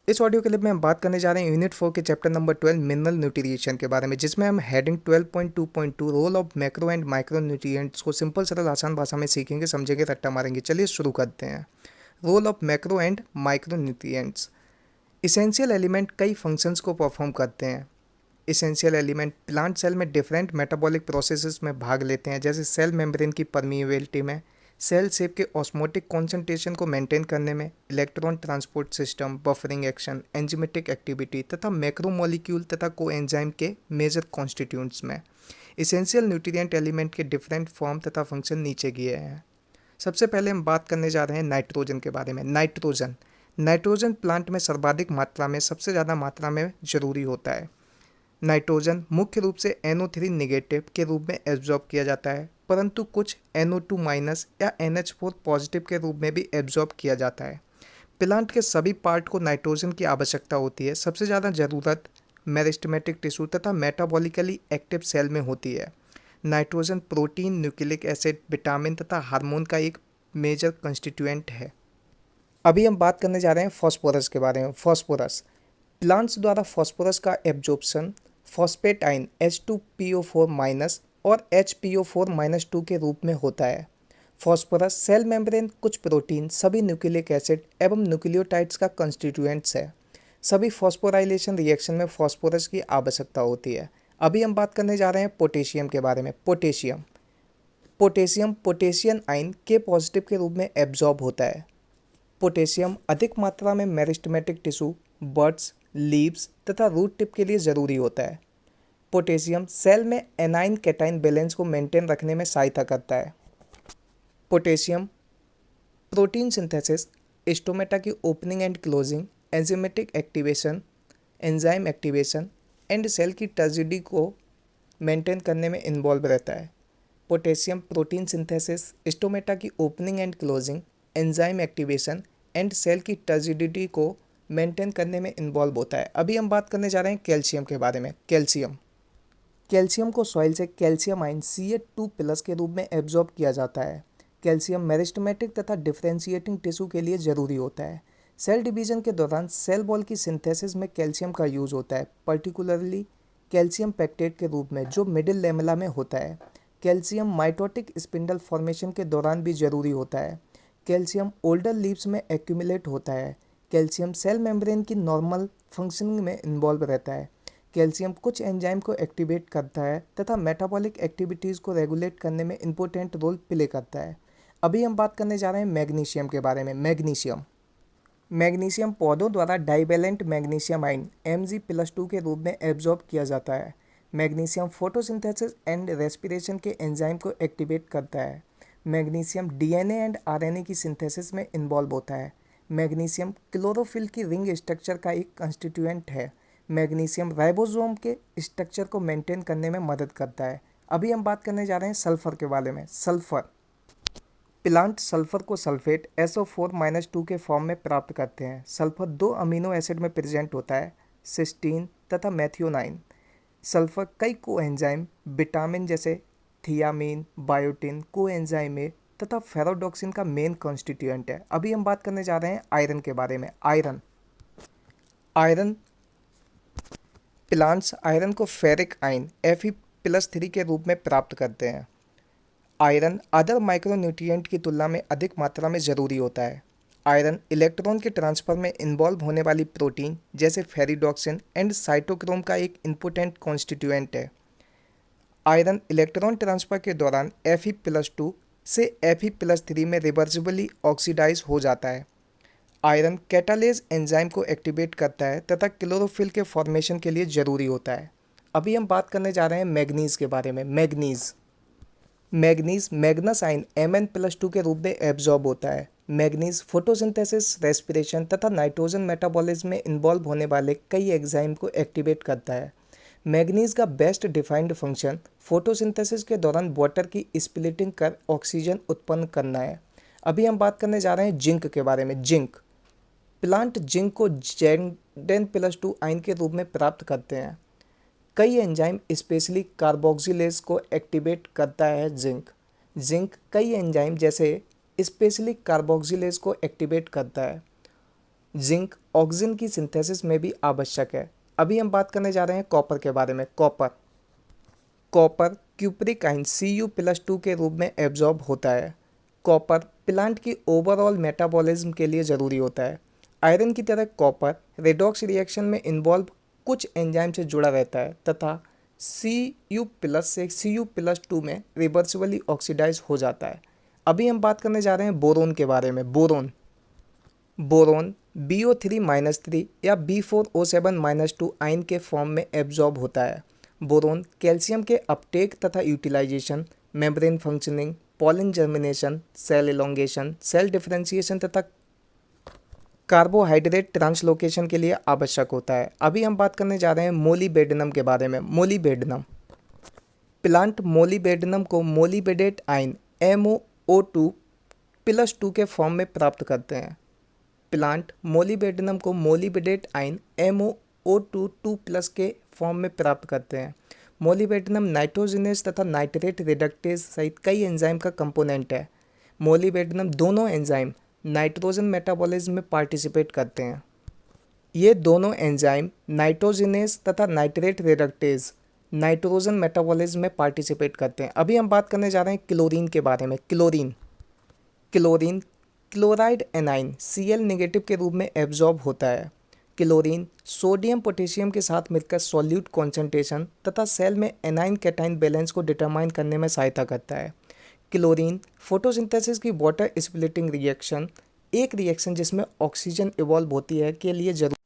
इस audio clip में हम बात करने जा रहे हैं यूनिट 4 के चैप्टर नंबर 12 मिनरल न्यूट्रिशन के बारे में, जिसमें हम heading 12.2.2 role of macro and micro nutrients को सिंपल सरल आसान भाषा में सीखेंगे, समझेंगे, रट्टा मारेंगे। चलिए शुरू करते हैं। Role of macro and micro nutrients. Essential element कई फंक्शंस को परफॉर्म करते हैं। इसेंशियल एलिमेंट प्लांट सेल में डिफरेंट मेटाबॉलिक प्रोसेसेस में भाग लेते हैं, जैसे सेल मेम्ब्रेन की परमिएबिलिटी में, सेल शेप के ऑस्मोटिक कॉन्सेंट्रेशन को मेंटेन करने में, electron transport system, buffering action, enzymatic activity तथा मैक्रोमोलिक्यूल तथा कोएंजाइम के मेजर कॉन्स्टिट्यूएंट्स में। इसेंशियल न्यूट्रिएंट एलिमेंट के डिफरेंट फॉर्म तथा फंक्शन नीचे दिए हैं। सबसे पहले हम बात करने जा रहे हैं नाइट्रोजन के बारे में। नाइट्रोजन नाइट्रोजन प्लांट में सर्वाधिक मात्रा में, सबसे ज़्यादा मात्रा में जरूरी होता है। नाइट्रोजन मुख्य रूप से NO3 नेगेटिव के रूप में एब्जॉर्ब किया जाता है, परंतु कुछ NO2 माइनस या NH4 पॉजिटिव के रूप में भी एब्जॉर्ब किया जाता है। प्लांट के सभी पार्ट को नाइट्रोजन की आवश्यकता होती है। सबसे ज़्यादा ज़रूरत मेरिस्टेमेटिक टिश्यू तथा मेटाबॉलिकली एक्टिव सेल में होती है। Nitrogen protein, nucleic acid, vitamin तथा हार्मोन का एक मेजर कंस्टिट्यूएंट है। अभी हम बात करने जा रहे हैं फॉस्फोरस के बारे में। फॉस्फोरस प्लांट्स द्वारा फॉस्फोरस का एब्जॉर्प्शन फॉस्फेट आयन H2PO4- और HPO4- के रूप में होता है। फॉस्फोरस सेल मेम्ब्रेन, कुछ प्रोटीन, सभी न्यूक्लिक एसिड एवं न्यूक्लियोटाइड्स का कंस्टिट्यूएंट्स है। सभी फॉस्फोराइलेशन रिएक्शन में फॉस्फोरस की आवश्यकता होती है। अभी हम बात करने जा रहे हैं पोटेशियम के बारे में। पोटेशियम पोटेशियम पोटेशियम आयन के पॉजिटिव के रूप में एब्जॉर्ब होता है। पोटेशियम अधिक मात्रा में मेरिस्टेमेटिक टिश्यू, बड्स, लीव्स तथा रूट टिप के लिए ज़रूरी होता है। पोटेशियम सेल में एनाइन कैटाइन बैलेंस को मेंटेन रखने में सहायता करता है। पोटेशियम प्रोटीन सिंथेसिस, स्टोमेटा की opening and closing, enzymatic activation, enzyme activation and cell की टर्जिडी को मेंटेन करने में इन्वॉल्व रहता है। पोटेशियम प्रोटीन सिंथेसिस, स्टोमेटा की opening and closing, enzyme activation and cell की टर्जिडिटी को मेंटेन करने में इन्वॉल्व होता है। अभी हम बात करने जा रहे हैं कैल्शियम के बारे में। कैल्शियम को सॉइल से कैल्शियम आयन Ca2+ के रूप में एब्जॉर्ब किया जाता है। कैल्शियम मेरिस्टेमेटिक तथा डिफरेंशिएटिंग टिश्यू के लिए ज़रूरी होता है। सेल डिवीजन के दौरान सेल वॉल की सिंथेसिस में कैल्शियम का यूज़ होता है, पर्टिकुलरली कैल्शियम पेक्टेट के रूप में, जो मिडिल लेमेला में होता है। कैल्शियम माइटोटिक स्पिंडल फॉर्मेशन के दौरान भी ज़रूरी होता है। कैल्शियम ओल्डर लीव्स में एक्यूमुलेट होता है। कैल्शियम सेल मेम्ब्रेन की नॉर्मल फंक्शनिंग में इन्वॉल्व रहता है। कैल्शियम कुछ एंजाइम को एक्टिवेट करता है तथा मेटाबॉलिक एक्टिविटीज़ को रेगुलेट करने में इम्पोर्टेंट रोल प्ले करता है। अभी हम बात करने जा रहे हैं मैग्नीशियम के बारे में। मैग्नीशियम पौधों द्वारा डाइवेलेंट मैग्नीशियम आयन Mg+2 के रूप में एब्जॉर्ब किया जाता है। मैग्नीशियम फोटोसिंथेसिस एंड रेस्पिरेशन के एंजाइम को एक्टिवेट करता है। मैग्नीशियम DNA एंड RNA की सिंथेसिस में इन्वॉल्व होता है। मैग्नीशियम क्लोरोफिल की रिंग स्ट्रक्चर का एक कंस्टिट्यूएंट है। मैग्नीशियम राइबोसोम के स्ट्रक्चर को मेंटेन करने में मदद करता है। अभी हम बात करने जा रहे हैं सल्फर के बारे में। सल्फर प्लांट सल्फर को सल्फेट SO4- के फॉर्म में प्राप्त करते हैं। सल्फर 2 अमीनो एसिड में प्रेजेंट होता है, सिस्टीन तथा मैथियोनाइन। सल्फर कई कोएंजाइम, विटामिन जैसे थियामीन, बायोटिन, कोएंजाइम ए तथा फेरोडॉक्सिन का मेन कॉन्स्टिट्यूएंट है। अभी हम बात करने जा रहे हैं आयरन के बारे में। आयरन प्लांट्स आयरन को फेरिक आयन Fe+3 के रूप में प्राप्त करते हैं। आयरन अदर माइक्रोन्यूट्रिएंट की तुलना में अधिक मात्रा में ज़रूरी होता है। आयरन इलेक्ट्रॉन के ट्रांसफर में इन्वॉल्व होने वाली प्रोटीन जैसे फेरिडॉक्सिन एंड साइटोक्रोम का एक इम्पोर्टेंट कॉन्स्टिट्यूएंट है। आयरन इलेक्ट्रॉन ट्रांसफर के दौरान Fe+2 से Fe+3 में रिवर्सिबली ऑक्सीडाइज हो जाता है। आयरन कैटालेज एंजाइम को एक्टिवेट करता है तथा क्लोरोफिल के फॉर्मेशन के लिए ज़रूरी होता है। अभी हम बात करने जा रहे हैं मैग्नीज के बारे में। मैग्नीज मैग्नस आयन Mn+2 के रूप में एब्जॉर्ब होता है। मैग्नीज फोटोसिंथेसिस, रेस्पिरेशन तथा नाइट्रोजन मेटाबॉलिज्म में इन्वॉल्व होने वाले कई एंजाइम को एक्टिवेट करता है। मैग्नीज का बेस्ट डिफाइंड फंक्शन फोटोसिंथेसिस के दौरान वाटर की स्प्लिटिंग कर ऑक्सीजन उत्पन्न करना है। अभी हम बात करने जा रहे हैं जिंक के बारे में। प्लांट जिंक को Zn+2 आयन के रूप में प्राप्त करते हैं। कई एंजाइम स्पेशली कार्बोक्सिलेज को एक्टिवेट करता है। जिंक कई एंजाइम जैसे स्पेशली कार्बोक्सिलेज को एक्टिवेट करता है। जिंक ऑक्सीजन की सिंथेसिस में भी आवश्यक है। अभी हम बात करने जा रहे हैं कॉपर के बारे में। कॉपर क्यूप्रिक आयन Cu+2 के रूप में एब्जॉर्ब होता है। कॉपर प्लांट की ओवरऑल मेटाबॉलिज्म के लिए ज़रूरी होता है। आयरन की तरह कॉपर रेडॉक्स रिएक्शन में इन्वॉल्व कुछ एंजाइम से जुड़ा रहता है तथा Cu+ से Cu+2 में रिवर्सिबली ऑक्सीडाइज हो जाता है। अभी हम बात करने जा रहे हैं बोरोन के बारे में। बोरोन BO3-3 या B4O7-2 आयन के फॉर्म में एब्जॉर्ब होता है। बोरोन कैल्शियम के अपटेक तथा utilisation, membrane functioning, pollen germination, cell elongation, cell differentiation तथा कार्बोहाइड्रेट ट्रांसलोकेशन के लिए आवश्यक होता है। अभी हम बात करने जा रहे हैं मोलिबेडनम के बारे में। प्लांट मोलिबेडनम को मोलिबेडेट आयन MoO2+2 के फॉर्म में प्राप्त करते हैं। प्लांट मोलिबेडनम को मोलिबेडेट आयन MoO2+ के फॉर्म में प्राप्त करते हैं। मोलिबेडनम नाइट्रोजनेस तथा नाइट्रेट रिडक्टेज सहित कई एंजाइम का कंपोनेंट है। मोलिबेडनम दोनों एंजाइम नाइट्रोजन मेटाबॉलिज्म में पार्टिसिपेट करते हैं। ये दोनों एंजाइम नाइट्रोजनेस तथा नाइट्रेट रिडक्टेज नाइट्रोजन मेटाबॉलिज्म में पार्टिसिपेट करते हैं। अभी हम बात करने जा रहे हैं क्लोरीन के बारे में। क्लोरीन क्लोराइड एनाइन Cl- के रूप में एब्जॉर्ब होता है। क्लोरीन सोडियम पोटेशियम के साथ मिलकर सॉल्यूट कॉन्सेंट्रेशन तथा सेल में एनाइन कैटाइन बैलेंस को डिटरमाइन करने में सहायता करता है। क्लोरीन फोटोसिंथेसिस की वाटर स्प्लिटिंग रिएक्शन, एक रिएक्शन जिसमें ऑक्सीजन इवॉल्व होती है, के लिए जरूर